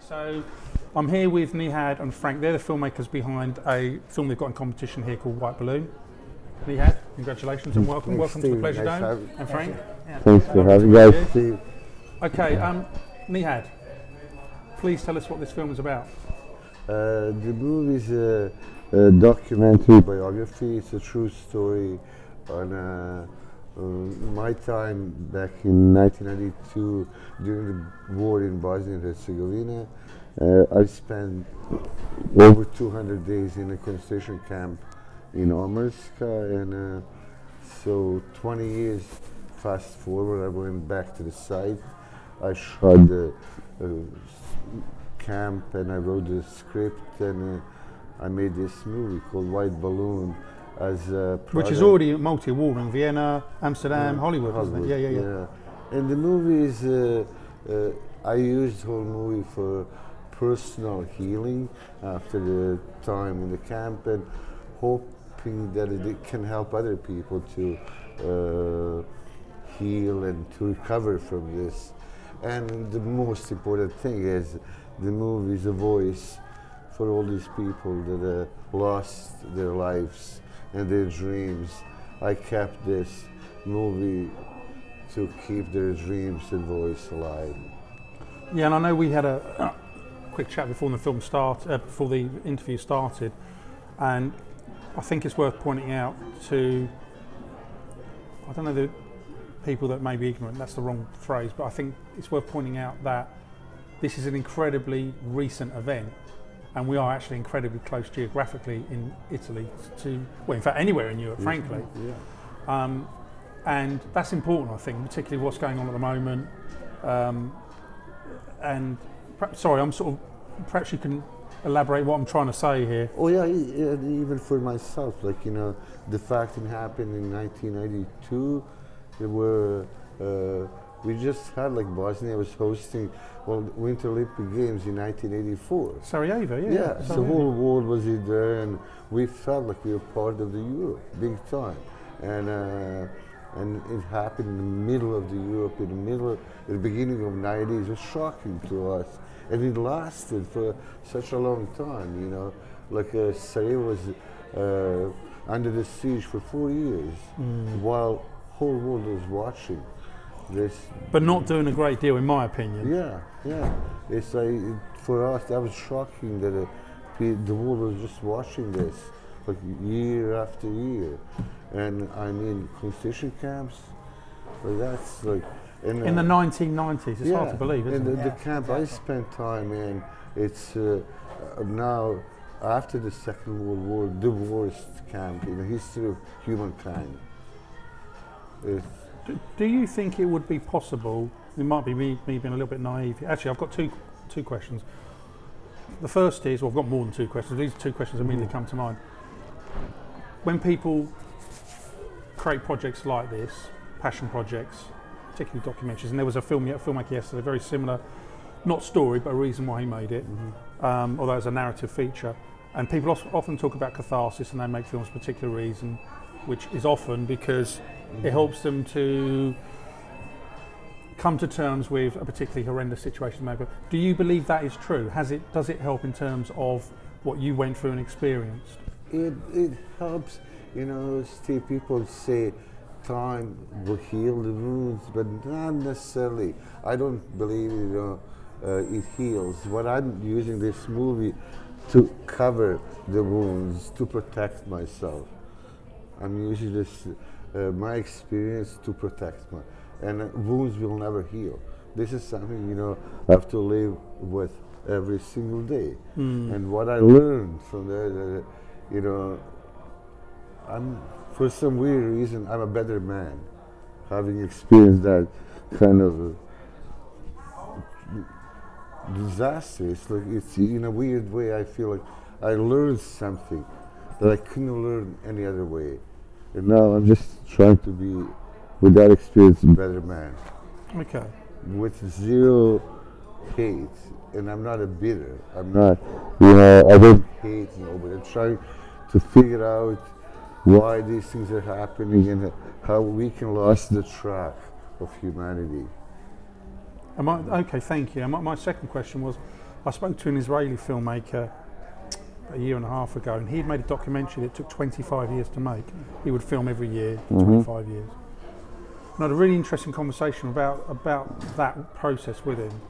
So I'm here with Nihad and Frank. They're the filmmakers behind a film they've got in competition here called White Balloon. Nihad, congratulations and welcome. Welcome to the Pleasure Dome. And Frank. Yeah. Thanks for having me, guys. Steve. Okay, Nihad, please tell us what this film is about. The movie is a documentary biography. It's a true story on my time back in 1992 during the war in Bosnia and Herzegovina. I spent over 200 days in a concentration camp in Omarska, and so 20 years fast forward, I went back to the site. I shot the camp and I wrote the script, and I made this movie called White Balloon as a which is already multi-awarding, Vienna, Amsterdam, Hollywood, isn't it? Yeah. And the movie is, I used the whole movie for personal healing after the time in the camp, and hoping that it can help other people to heal and to recover from this. And the most important thing is the movie is a voice for all these people that lost their lives and their dreams. I kept this movie to keep their dreams and voice alive. Yeah, and I know we had a quick chat before the film before the interview started, and I think it's worth pointing out to, I don't know, the people that may be ignorant, that's the wrong phrase, but I think it's worth pointing out that this is an incredibly recent event, and we are actually incredibly close geographically in Italy to, well, in fact anywhere in Europe, frankly. Yeah. And that's important, I think, particularly what's going on at the moment. And perhaps, sorry, perhaps you can elaborate what I'm trying to say here. Oh yeah, even for myself, like, you know, the fact it happened in 1992, there were, we just had, like, Bosnia was hosting, well, Winter Olympic Games in 1984. Sarajevo, yeah. Yeah, so the whole world was in there, and we felt like we were part of the Europe, big time. And it happened in the middle of the Europe, in the beginning of the 90s. It was shocking to us. And it lasted for such a long time, you know. Like Sarajevo was under the siege for 4 years, while whole world was watching this. But not doing a great deal, in my opinion. Yeah. It's like, for us, that was shocking that the world was just watching this, like, year after year. And I mean, concentration camps, like, that's like... in the 1990s, it's hard to believe, isn't it? The camp I spent time in, it's now, after the Second World War, the worst camp in the history of humankind. Do you think it would be possible, it might be me being a little bit naive, actually I've got two questions. The first is, well, I've got more than two questions, these two questions immediately come to mind. When people create projects like this, passion projects, particularly documentaries, and there was a filmmaker yesterday, very similar, not story, but a reason why he made it, although it's a narrative feature. And people often talk about catharsis, and they make films for a particular reason, which is often because it helps them to come to terms with a particularly horrendous situation. Maybe. Do you believe that is true? Does it help in terms of what you went through and experienced? It helps, you know, Steve, people say time will heal the wounds, but not necessarily. I don't believe, you know, it heals. What I'm using this movie to cover the wounds, to protect myself. I'm using this, my experience to protect my, and wounds will never heal. This is something, you know, I have to live with every single day. And what I learned from that, you know, for some weird reason, I'm a better man, having experienced that kind of disaster. It's like, it's in a weird way, I feel like I learned something that I couldn't learn any other way. And now I'm just trying to be, with that experience, a better man. Okay. With zero hate, and I'm not a bitter. I'm not, you know, I don't hate nobody. I'm trying to figure out why these things are happening and how we can lose the track of humanity. Okay, thank you. And my second question was, I spoke to an Israeli filmmaker a year and a half ago, and he'd made a documentary that took 25 years to make. He would film every year for 25 years. And I had a really interesting conversation about that process with him.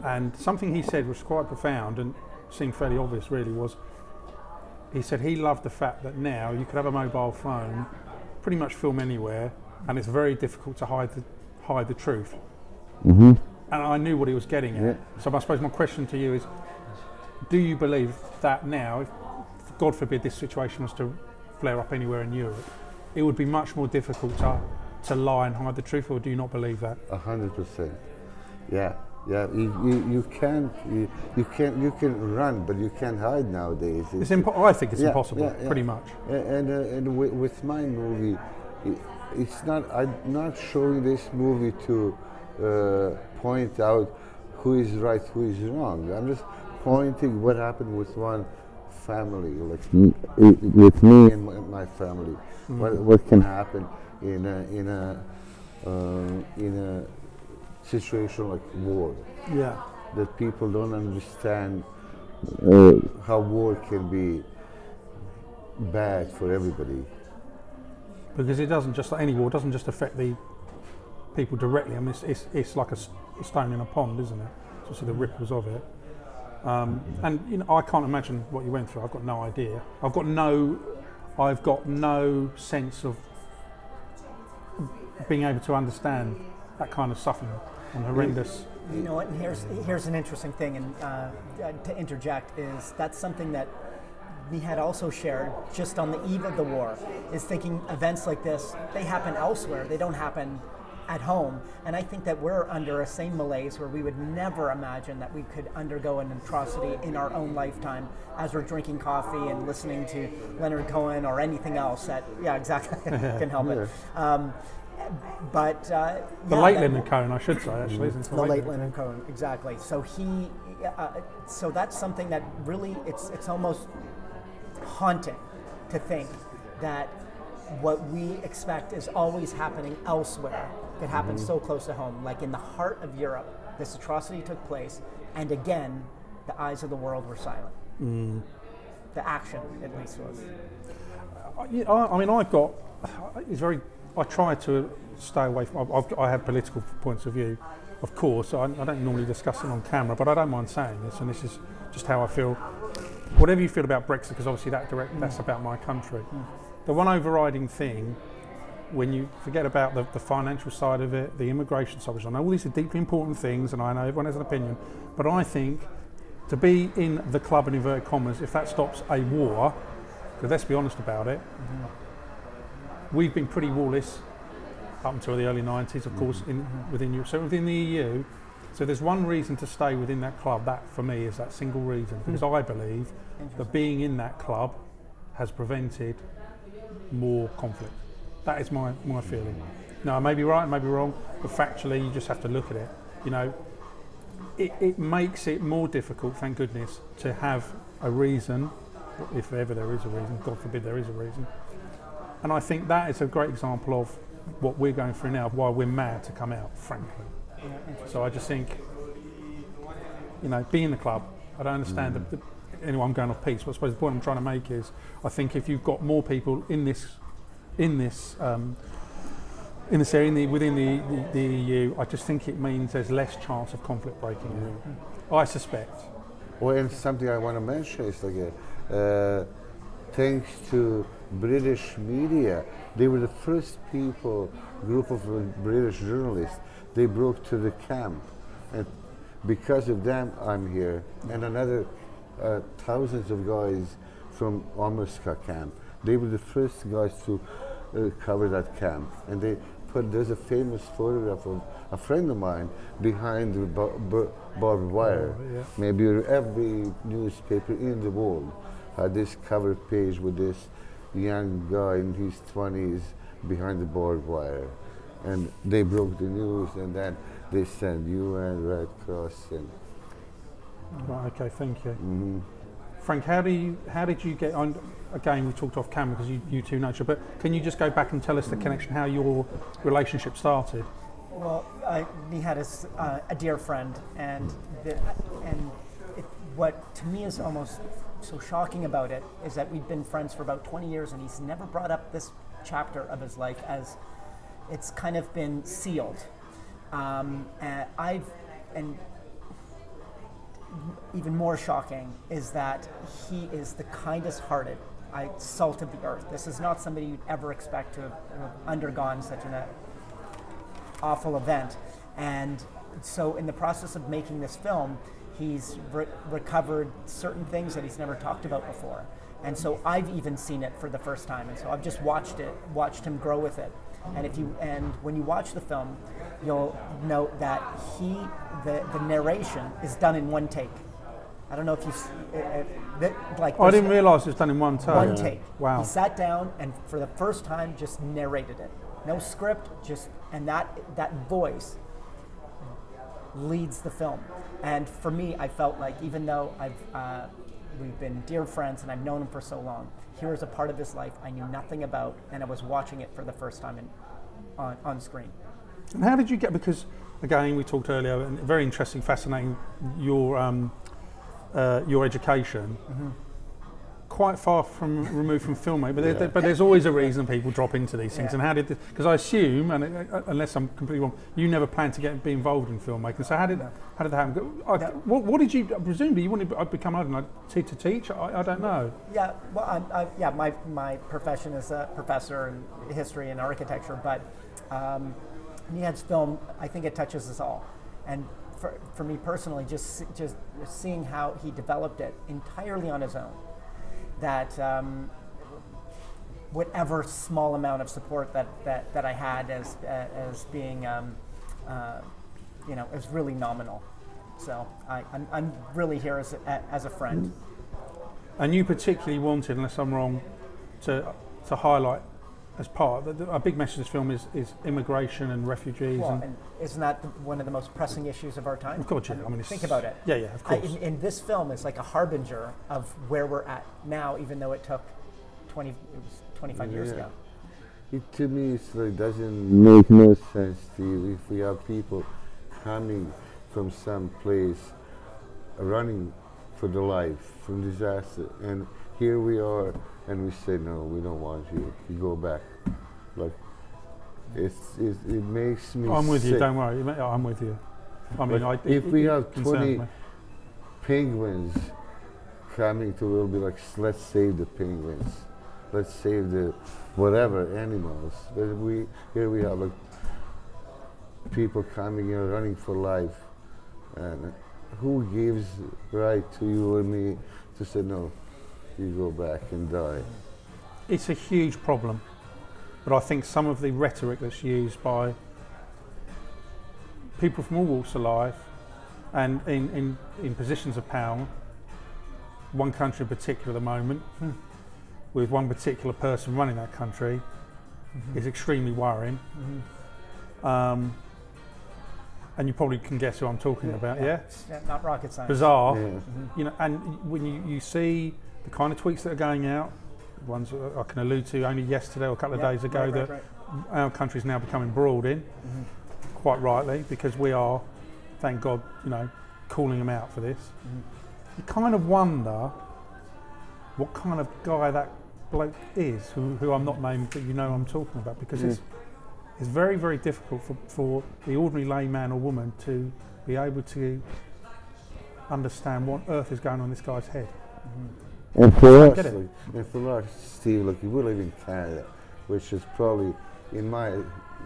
And something he said was quite profound and seemed fairly obvious really was, he said he loved the fact that now you could have a mobile phone, pretty much film anywhere, and it's very difficult to hide the truth. And I knew what he was getting at. So I suppose my question to you is, do you believe that now, if God forbid this situation was to flare up anywhere in Europe, it would be much more difficult to lie and hide the truth, or do you not believe that? 100%. Yeah. You can run, but you can't hide nowadays. I think it's impossible, pretty much. And with my movie, it's not. I'm not showing this movie to point out who is right, who is wrong. I'm just pointing what happened with one family, like with me and my family. What can happen in a situation like war? Yeah. That people don't understand how war can be bad for everybody. Because it doesn't just, like any war, doesn't just affect the people directly. I mean, it's like a stone in a pond, isn't it? So see the ripples of it. And you know, I can't imagine what you went through. I've got no idea. I've got no sense of being able to understand that kind of suffering and horrendous. You know what? And here's an interesting thing, and to interject is that's something that we had also shared just on the eve of the war. Is thinking events like this, they happen elsewhere. They don't happen at home, and I think that we're under a same malaise where we would never imagine that we could undergo an atrocity in our own lifetime as we're drinking coffee and listening to Leonard Cohen or anything else that, exactly, can help it. But the late Leonard Cohen, I should say, actually. The late Leonard Cohen, exactly. So so that's something that really, it's almost haunting to think that what we expect is always happening elsewhere. It happens so close to home, like in the heart of Europe. This atrocity took place, and again, the eyes of the world were silent. The action, at least, was. I mean, I try to stay away from. I have political points of view, of course. I don't normally discuss it on camera, but I don't mind saying this, and this is just how I feel. Whatever you feel about Brexit, because obviously that's about my country. The one overriding thing, when you forget about the financial side of it, the immigration side, which I know all these are deeply important things, and I know everyone has an opinion, but I think to be in the club, in inverted commas, if that stops a war, because let's be honest about it, we've been pretty warless up until the early 90s, of course, within Europe. So within the EU, so there's one reason to stay within that club. That, for me, is that single reason, because I believe that being in that club has prevented more conflict. That is my feeling. No, I may be right, I may be wrong, but factually, you just have to look at it. You know, it makes it more difficult, thank goodness, to have a reason, if ever there is a reason, God forbid there is a reason. And I think that is a great example of what we're going through now, why we're mad to come out, frankly. So I just think, you know, be in the club. I don't understand anyway, I'm going off piece, but I suppose the point I'm trying to make is, I think if you've got more people in this area, within the EU, I just think it means there's less chance of conflict breaking out. I suspect. Well, and something I want to mention is like, thanks to British media, they were the first group of British journalists. They broke to the camp, and because of them, I'm here, and another thousands of guys from Amurska camp. They were the first guys to cover that camp, and there's a famous photograph of a friend of mine behind the barbed wire. Maybe every newspaper in the world had this cover page with this young guy in his 20s behind the barbed wire, and they broke the news, and then they sent UN, Red Cross, and. Right, okay, thank you. Frank, how did you get on? Again, we talked off camera because you two know each other, but can you just go back and tell us the connection, how your relationship started? Well, he had a dear friend, and what to me is almost so shocking about it is that we've been friends for about 20 years and he's never brought up this chapter of his life as it's kind of been sealed. And even more shocking is that he is the kindest hearted salt of the earth. This is not somebody you'd ever expect to have undergone such an awful event. And so in the process of making this film, he's recovered certain things that he's never talked about before. And so I've even seen it for the first time. And so I've just watched him grow with it. And when you watch the film, you'll note that the narration is done in one take. I don't know if you like. I didn't realise it was done in one take. One take. Wow. He sat down and for the first time just narrated it. No script, and that voice leads the film. And for me, I felt like even though we've been dear friends and I've known him for so long, here is a part of his life I knew nothing about, and I was watching it for the first time on screen. And how did you get? Because again, we talked earlier, and very interesting, fascinating. Your education, quite far removed from filmmaking, but there's always a reason people drop into these things. And how did? Because I assume, and unless I'm completely wrong, you never planned to be involved in filmmaking. So how did that happen? What did you? Presumably you wanted to become, I don't know, to teach. I don't know. Yeah, well, my profession is a professor in history and architecture, but Nihat's film, I think it touches us all, and. For me personally, just seeing how he developed it entirely on his own, that whatever small amount of support that I had as being, is really nominal. So I'm really here as a friend. And you particularly wanted, unless I'm wrong, to highlight as part, a big message of this film is immigration and refugees. Well, and isn't that one of the most pressing issues of our time? Of course, yeah. I mean, think about it. Yeah, of course. In this film, it's like a harbinger of where we're at now, even though it took 25 years ago. To me, it doesn't make no sense, Steve, if we have people coming from some place, running for their life, from disaster, and here we are, and we say, no, we don't want you. You go back. Like, it makes me I'm with sick. you, don't worry. I'm with you. I mean, if we have 20 me. penguins coming to, we'll be like, let's save the penguins. Let's save the whatever animals. But here we have like people coming in, running for life. And who gives right to you or me to say, no, you go back and die? It's a huge problem, but I think some of the rhetoric that's used by people from all walks of life and in positions of power, one country in particular at the moment, with one particular person running that country, is extremely worrying. And you probably can guess who I'm talking about, yeah? Not rocket science. Bizarre, you know. And when you see the kind of tweets that are going out, ones I can allude to only yesterday or a couple of days ago, that our country is now becoming broad in, quite rightly, because we are, thank God, calling them out for this. You kind of wonder what kind of guy that bloke is, who I'm not naming, but I'm talking about, because it's very, very difficult for the ordinary layman or woman to be able to understand what earth is going on in this guy's head. And for us, Steve, look, we live in Canada, which is probably, in my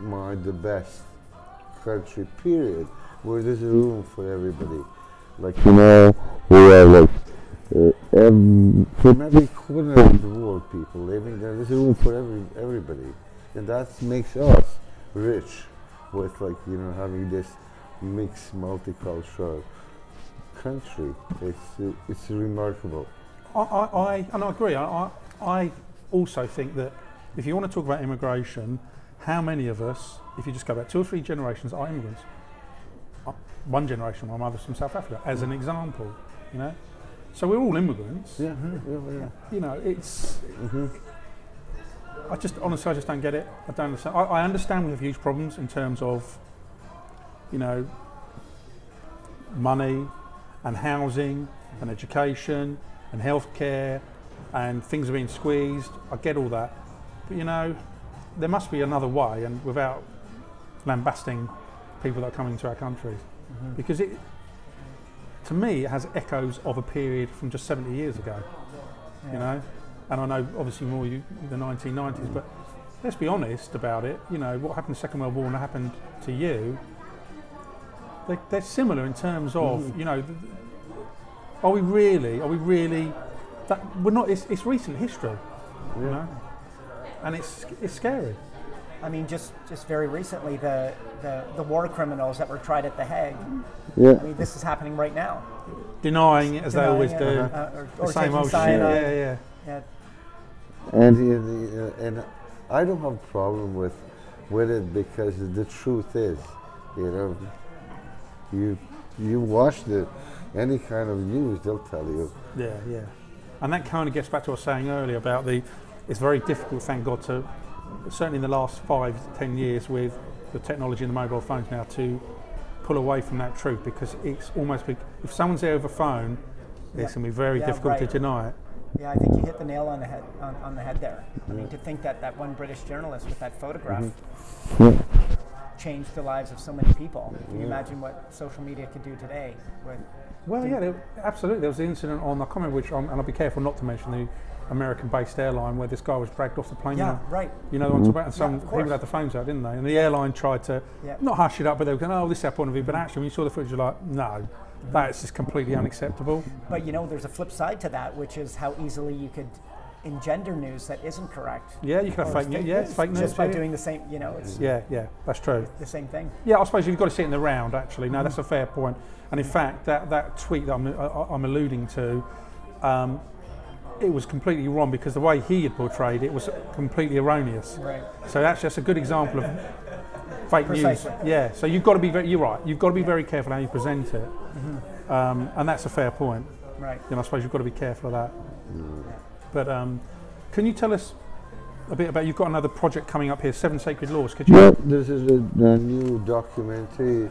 mind, the best country, period, where there's a room for everybody. Like, we have like, from every corner of the world, people living there. There's a room for everybody. And that makes us rich with, like, having this mixed, multicultural country. It's remarkable. I agree. I also think that if you want to talk about immigration, how many of us, if you just go back 2 or 3 generations, are immigrants? One generation, my mother's from South Africa, as an example, So we're all immigrants. Yeah. It's. I just don't get it. I don't understand. I understand we have huge problems in terms of, money and housing and education and healthcare and things are being squeezed. I get all that. But you know, there must be another way, and without lambasting people that are coming to our countries. Because it, to me, it has echoes of a period from just 70 years ago, you know? And I know obviously more the 1990s, but let's be honest about it, you know, what happened in the Second World War and what happened to you, they're similar in terms of, you know, are we really, that we're not, it's recent history, you know? And it's scary. I mean, just very recently, the war criminals that were tried at The Hague. Yeah. I mean, this is happening right now. Denying it as they always do. Or The same old shit. cyanide. Yeah. And I don't have a problem with it because the truth is, you know, you watch any kind of news, they'll tell you. Yeah. And that kind of gets back to what I was saying earlier about it's very difficult, thank God, to, certainly in the last 5 to 10 years with the technology and the mobile phones now, to pull away from that truth, because it's almost, if someone's there over phone, it's going to be very difficult to deny it. Yeah, I think you hit the nail on the head on the head there. I mean, to think that one British journalist with that photograph changed the lives of so many people. Can you imagine what social media could do today? Absolutely. There was the incident on, I can't remember which, and I'll be careful not to mention the American-based airline where this guy was dragged off the plane. Yeah, right. You know the one I'm talking about, and some people had the phones out, didn't they? And the airline tried to not hush it up, but they were going, "Oh, this is our point of view." But actually, when you saw the footage, you're like, "No, that's just completely unacceptable." But you know, there's a flip side to that, which is how easily you could engender news that isn't correct. Yeah, you can have fake news. Yeah, it's fake news. Just by doing the same, you know, it's that's true. the same thing. Yeah, I suppose you've got to see it in the round, actually. No, that's a fair point. And in fact, that tweet that I'm alluding to, it was completely wrong because the way he had portrayed it was completely erroneous. Right. So that's a good example of fake Precisely. news. Yeah. So you've got to be you're right. You've got to be very careful how you present it, and that's a fair point. Right. You know, I suppose you've got to be careful of that. But can you tell us a bit about? You've got another project coming up here, Seven Sacred Laws. Could you? Well, this is a new documentary,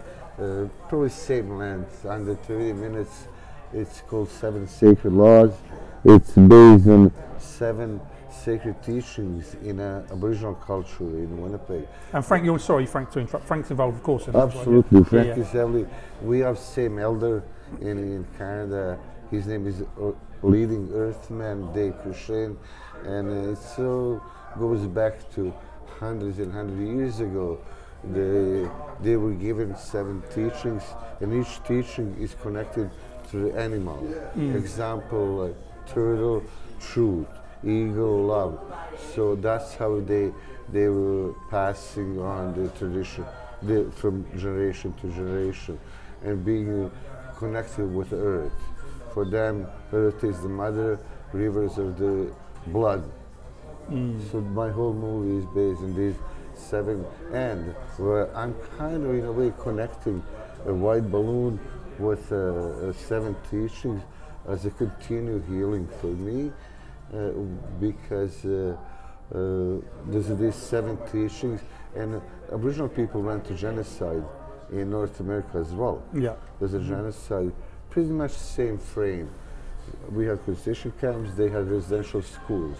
probably same length, under 30 minutes. It's called Seven Sacred Laws. It's based on 7 sacred teachings in Aboriginal culture in Winnipeg. And Frank, Frank, to interrupt. Frank's involved, of course. In Absolutely, that, Frank is heavily. We have same elder in Canada. His name is Leading Earthman Dave Crushane, and it so goes back to hundreds and hundreds of years ago. They were given 7 teachings, and each teaching is connected to the animal. Example, turtle, truth, eagle, love. So that's how they were passing on the tradition from generation to generation, and being connected with the earth. For them, earth is the mother, rivers are the blood. So my whole movie is based on these 7, and where I'm kind of in a way connecting a white balloon with 7 teachings as a continued healing for me, because there's these 7 teachings, and Aboriginal people went to genocide in North America as well. Yeah. There's a genocide, pretty much the same frame. We had concentration camps, they had residential schools.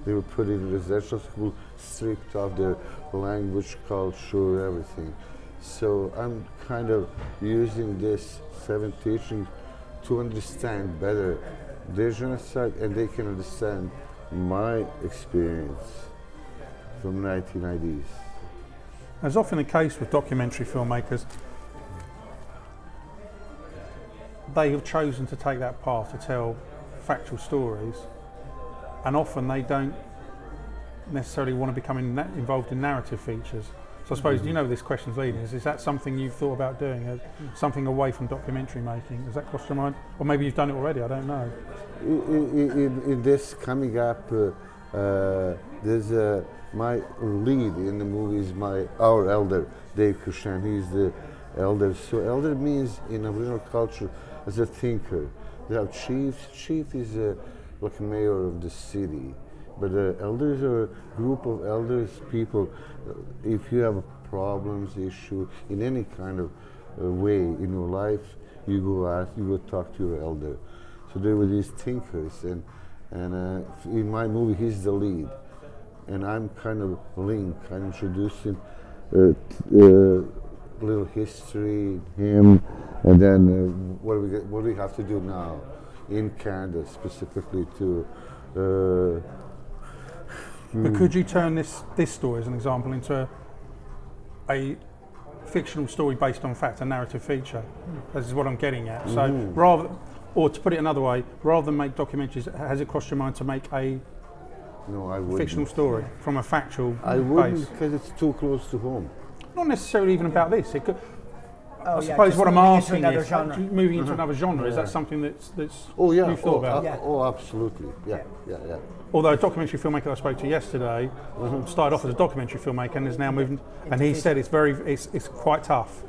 They were put in residential school, stripped of their language, culture, everything. So I'm kind of using this 7 teachings to understand better their genocide, and they can understand my experience from 1990s. As often the case with documentary filmmakers, they have chosen to take that path to tell factual stories, and often they don't necessarily want to become involved in narrative features. So I suppose, you know, this question's leading is that something you've thought about doing, something away from documentary making? Has that crossed your mind? Or maybe you've done it already, I don't know. In this coming up, there's my lead in the movie is our elder, Dave Crushane. He's the elder. So elder means in Aboriginal culture as a thinker. They have chiefs. Chief is like a mayor of the city. But elders are a group of elders, people. If you have problems, issue in any kind of way in your life, you go ask, you go talk to your elder. So there were these thinkers, and in my movie he's the lead, and I'm kind of link. I'm introducing little history, him, and then what do we have to do now in Canada specifically to. But could you turn this story as an example into a fictional story based on fact, a narrative feature? This is what I'm getting at. So rather, or to put it another way, rather than make documentaries, has it crossed your mind to make a fictional story from a factual I wouldn't, base? because it's too close to home. Not necessarily even about this. It could, Oh, I yeah, suppose just what I'm moving into asking another is, genre. moving into another genre, is that something that's Oh yeah, you've thought about? Yeah. oh absolutely, yeah. Although a documentary filmmaker I spoke to yesterday started off as a documentary filmmaker and is now moving, and he said it's quite tough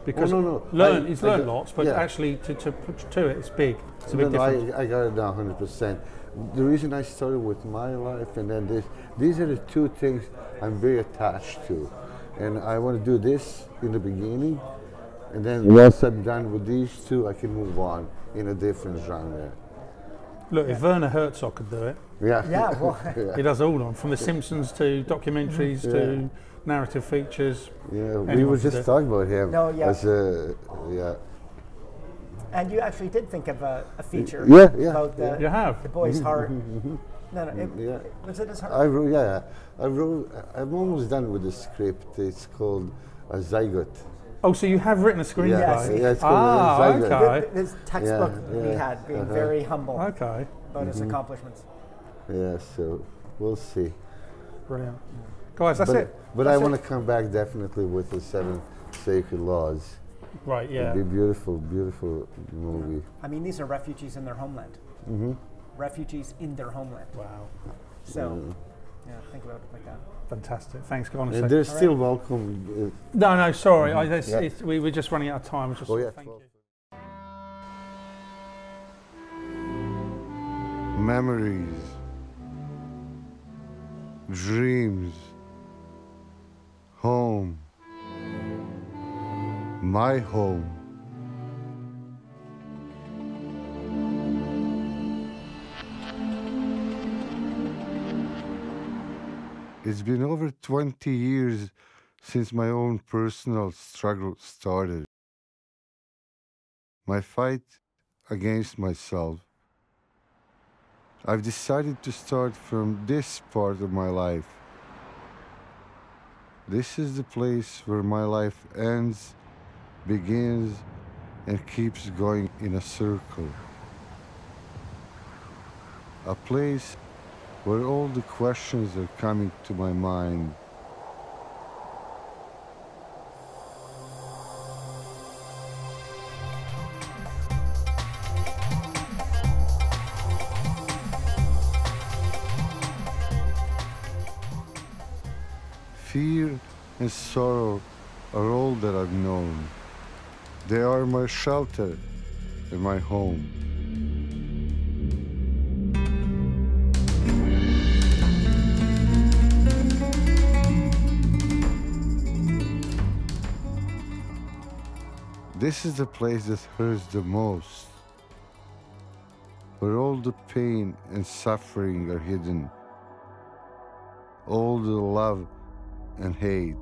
because he's learned lots, but actually to put to it, it's big. It's a big difference. I got it down 100%. The reason I started with my life and then these are the two things I'm very attached to, and I want to do this in the beginning, and then once I'm done with these two, I can move on in a different genre. Look, if Werner Herzog could do it, Yeah, well, he does all of them, from The Simpsons to documentaries to narrative features. Yeah, we Anyone were could do just it. talking about him. No, yeah. As and you actually did think of a feature Yeah, about the, You have. the boy's heart. Was it his heart? I'm almost done with the script. It's called a zygote. Oh, so you have written a screenplay? Yeah, it's called a zygote. okay. His textbook he had, being very humble Okay, about his accomplishments. Yeah, so we'll see. brilliant. Guys, that's it. But I want to come back definitely with the 7 Sacred Laws. Right, yeah. It'd be beautiful, beautiful movie. I mean, these are refugees in their homeland. Refugees in their homeland. Wow, So, yeah, think about it like that. fantastic. Thanks, And honestly. they're still welcome. No, sorry. Yeah. We were just running out of time. Just, Oh, yeah, thank you. Memories, dreams, home, my home. It's been over 20 years since my own personal struggle started. My fight against myself. I've decided to start from this part of my life. This is the place where my life ends, begins, and keeps going in a circle. A place where all the questions are coming to my mind. Fear and sorrow are all that I've known. They are my shelter and my home. This is the place that hurts the most, where all the pain and suffering are hidden, all the love and hate.